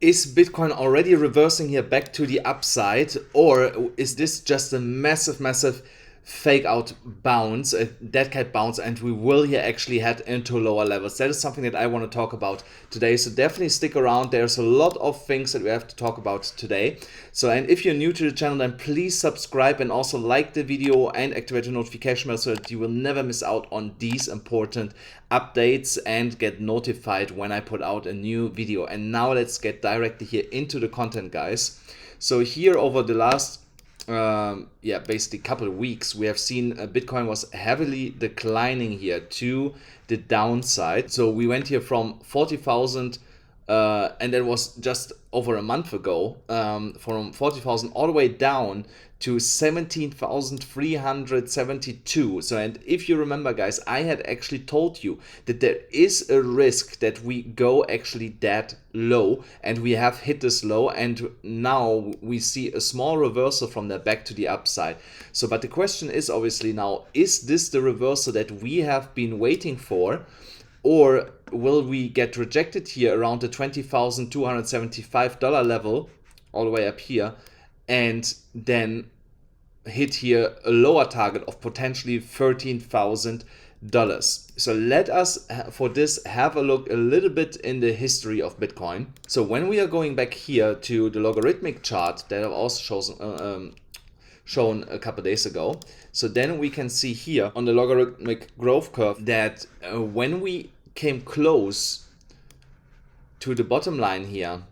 Is Bitcoin already reversing here back to the upside, or is this just a massive fake out bounce, a dead cat bounce, and we will here actually head into lower levels? That is something that I want to talk about today, so definitely stick around. There's a lot of things that we have to talk about today. So, and if you're new to the channel, then please subscribe and also like the video and activate the notification bell so that you will never miss out on these important updates and get notified when I put out a new video. And now let's get directly here into the content, guys. So here over the last basically couple of weeks, we have seen Bitcoin was heavily declining here to the downside. So we went here from 40,000 and that was just over a month ago, from 40,000 all the way down to 17,372. So, and if you remember, guys, I had actually told you that there is a risk that we go actually that low, and we have hit this low, and now we see a small reversal from there back to the upside. So, but the question is obviously now, is this the reversal that we have been waiting for? Or will we get rejected here around the $20,275 level, all the way up here, and then hit here a lower target of potentially $13,000? So let us, for this, have a look a little bit in the history of Bitcoin. So when we are going back here to the logarithmic chart that I've also shown a couple days ago, so then we can see here on the logarithmic growth curve that when we came close to the bottom line here,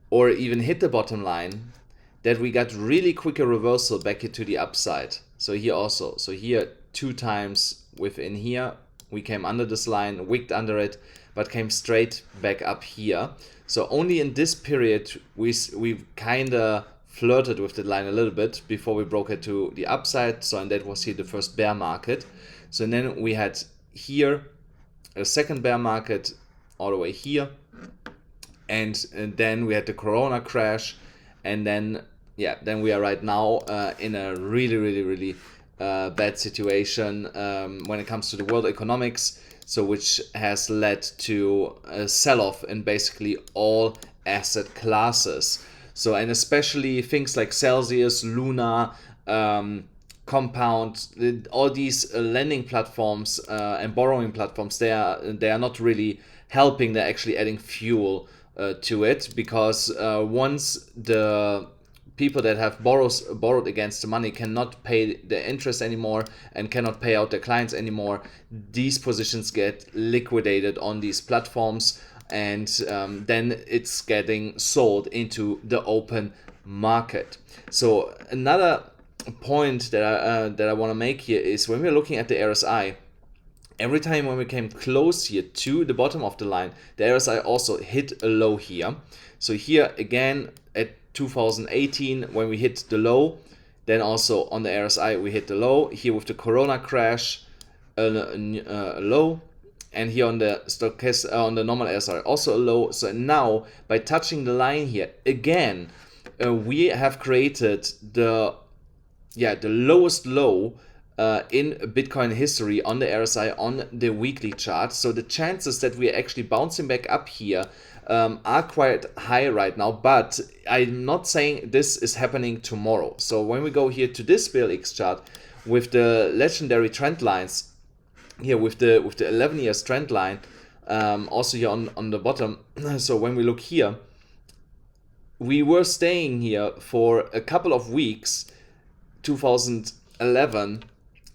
or even hit the bottom line, that we got really quick a reversal back into the upside. So here also, so here 2 times within here, we came under this line, wicked under it, but came straight back up here. So only in this period we kind of flirted with the line a little bit before we broke it to the upside. So, and that was here the first bear market. So and then we had here a second bear market all the way here, and then we had the Corona crash, and then then we are right now in a really bad situation when it comes to the world economics. So which has led to a sell-off in basically all asset classes. So, and especially things like Celsius, Luna, Compound, all these lending platforms and borrowing platforms, they are not really helping. They're actually adding fuel to it, because once the people that have borrowed against the money cannot pay the interest anymore and cannot pay out their clients anymore, these positions get liquidated on these platforms, and then it's getting sold into the open market. So another point that I want to make here is when we're looking at the RSI, every time when we came close here to the bottom of the line, the RSI also hit a low here. So here again at 2018 when we hit the low, then also on the RSI we hit the low. Here with the Corona crash, a low. And here on the stochastic, on the normal RSI, also a low. So now by touching the line here again, we have created the lowest low in Bitcoin history on the RSI on the weekly chart. So the chances that we are actually bouncing back up here are quite high right now, but I'm not saying this is happening tomorrow. So when we go here to this BLX chart with the legendary trend lines, here with the 11 years trend line, also here on the bottom. So when we look here, we were staying here for a couple of weeks, 2011,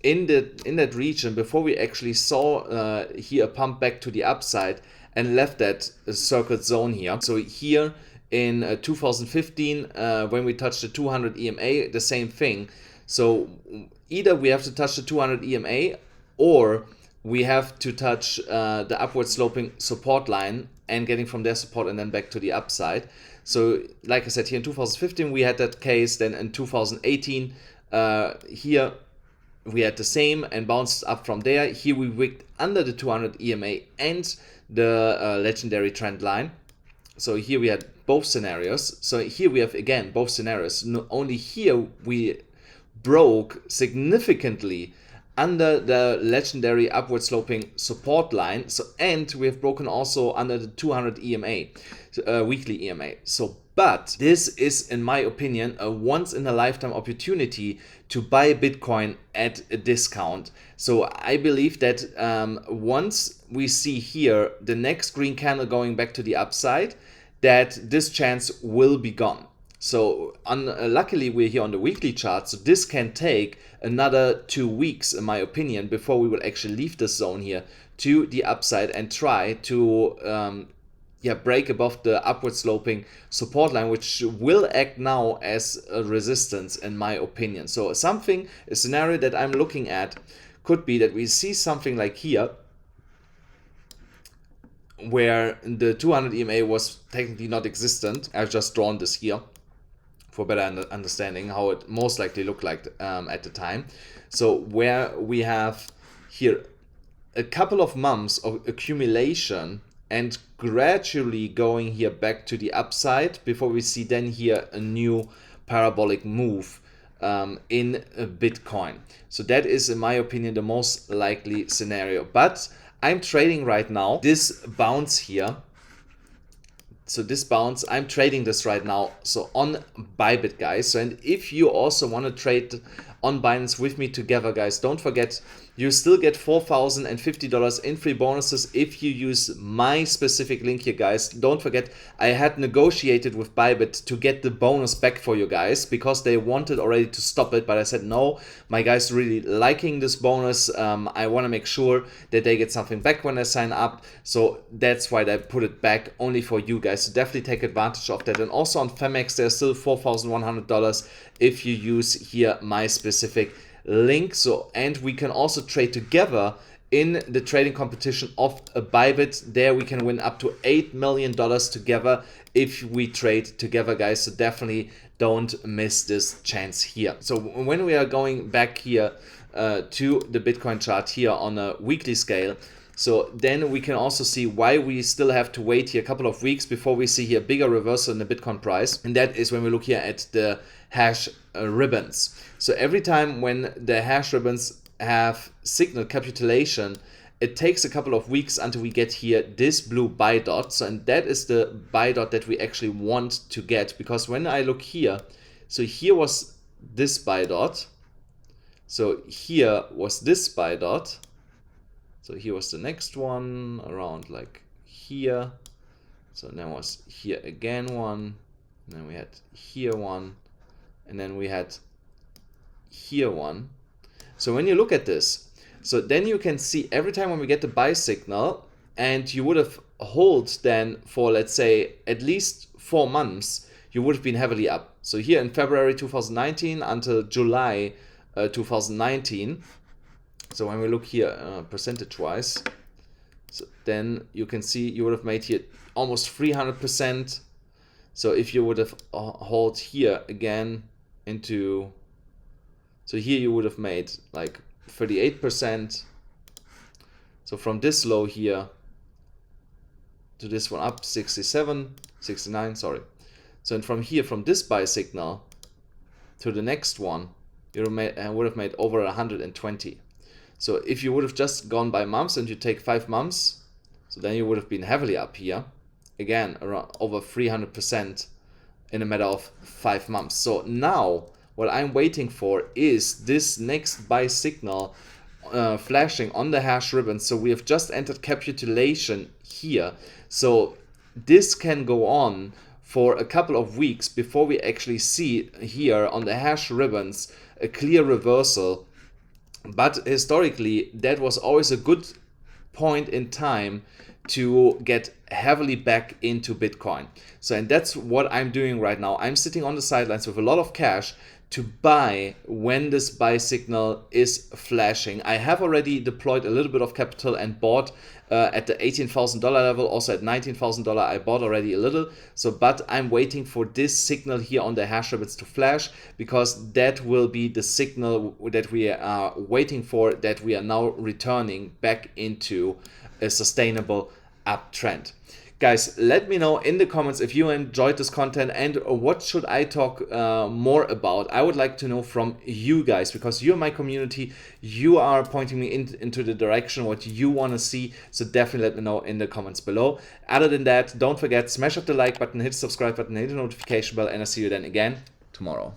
in that region before we actually saw here a pump back to the upside and left that circuit zone here. So here in 2015, when we touched the 200 EMA, the same thing. So either we have to touch the 200 EMA, or we have to touch the upward sloping support line and getting from their support and then back to the upside. So like I said, here in 2015 we had that case. Then in 2018 here we had the same and bounced up from there. Here we wicked under the 200 EMA and the legendary trend line. So here we had both scenarios. So here we have again both scenarios. Only here we broke significantly under the legendary upward sloping support line. So, and we have broken also under the 200 EMA, weekly EMA. So, but this is, in my opinion, a once in a lifetime opportunity to buy Bitcoin at a discount. So I believe that once we see here the next green candle going back to the upside, that this chance will be gone. So luckily we're here on the weekly chart, so this can take another 2 weeks, in my opinion, before we will actually leave this zone here to the upside and try to break above the upward sloping support line, which will act now as a resistance, in my opinion. So a scenario that I'm looking at could be that we see something like here, where the 200 EMA was technically not existent. I've just drawn this here for better understanding how it most likely looked like at the time. So where we have here a couple of months of accumulation and gradually going here back to the upside before we see then here a new parabolic move in Bitcoin. So that is, in my opinion, the most likely scenario. But I'm trading right now this bounce here. So this bounce, I'm trading this right now, so on Bybit, guys. So, and if you also want to trade on Binance with me together, guys, don't forget, you still get $4,050 in free bonuses if you use my specific link here, guys. Don't forget, I had negotiated with Bybit to get the bonus back for you guys because they wanted already to stop it, but I said no, my guys really liking this bonus. I want to make sure that they get something back when they sign up, so that's why they put it back only for you guys. So definitely take advantage of that. And also on Phemex, there's still $4,100 if you use here my specific link. So, and we can also trade together in the trading competition of a Bybit. There we can win up to $8 million together if we trade together, guys. So definitely don't miss this chance here. So when we are going back here to the Bitcoin chart here on a weekly scale, so then we can also see why we still have to wait here a couple of weeks before we see here a bigger reversal in the Bitcoin price. And that is when we look here at the hash ribbons. So every time when the hash ribbons have signal capitulation, it takes a couple of weeks until we get here this blue buy dot. So, and that is the buy dot that we actually want to get, because when I look here, so here was this buy dot. So here was this buy dot. So here was the next one around like here. So then was here again one, and then we had here one, and then we had here one. So when you look at this, so then you can see every time when we get the buy signal, and you would have hold then for, let's say, at least 4 months, you would have been heavily up. So here in February 2019 until July 2019. So when we look here percentage wise, so then you can see you would have made here almost 300%. So if you would have hold here again into, so here you would have made like 38%. So from this low here to this one up 67, 69, sorry. So and from here, from this buy signal to the next one, you would have made over 120. So if you would have just gone by months and you take 5 months, so then you would have been heavily up here. Again, around over 300% in a matter of 5 months. So now what I'm waiting for is this next buy signal flashing on the hash ribbon. So we have just entered capitulation here. So this can go on for a couple of weeks before we actually see here on the hash ribbons a clear reversal. But historically, that was always a good point in time to get heavily back into Bitcoin. So, and that's what I'm doing right now. I'm sitting on the sidelines with a lot of cash to buy when this buy signal is flashing. I have already deployed a little bit of capital and bought at the $18,000 level, also at $19,000 I bought already a little. So, but I'm waiting for this signal here on the hash ribbons to flash, because that will be the signal that we are waiting for, that we are now returning back into a sustainable uptrend. Guys, let me know in the comments if you enjoyed this content and what should I talk more about. I would like to know from you guys, because you're my community. You are pointing me into the direction what you want to see. So definitely let me know in the comments below. Other than that, don't forget, smash up the like button, hit the subscribe button, hit the notification bell, and I'll see you then again tomorrow.